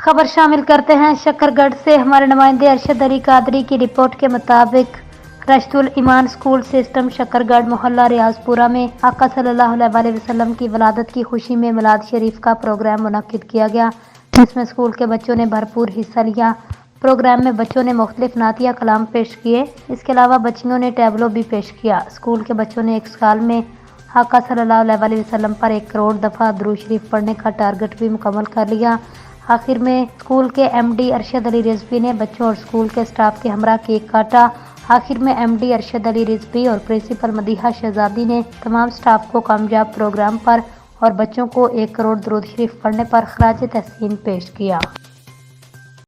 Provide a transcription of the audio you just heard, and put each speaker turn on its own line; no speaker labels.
खबर शामिल करते हैं शकरगढ़ से। हमारे नुमाइंदे अरशद अली कादरी की रिपोर्ट के मुताबिक रश्तुल ईमान स्कूल सिस्टम शकरगढ़ मोहल्ला रियाजपुरा में आका सल्लल्लाहु अलैहि वसल्लम की वलादत की खुशी में मिलाद शरीफ का प्रोग्राम मुनक्किद किया गया, जिसमें स्कूल के बच्चों ने भरपूर हिस्सा लिया। प्रोग्राम में बच्चों ने मुख्तलिफ नातिया कलाम पेश किए। इसके अलावा बच्चियों ने टैबलो भी पेश किया। स्कूल के बच्चों ने एक साल में आका सल्लल्लाहु अलैहि वसल्लम पर 1 करोड़ दफ़ा दुरूद शरीफ पढ़ने का टारगेट भी मुकम्मल कर लिया। आखिर में स्कूल के एमडी अरशद अली रिजवी ने बच्चों और स्कूल के स्टाफ के हमरा केक काटा। आखिर में एमडी अरशद अली रिजवी और प्रिंसिपल मदीहा शहजादी ने तमाम स्टाफ को कामयाब प्रोग्राम पर और बच्चों को 1 करोड़ दुरूद शरीफ पढ़ने पर खराज तहसीन पेश किया।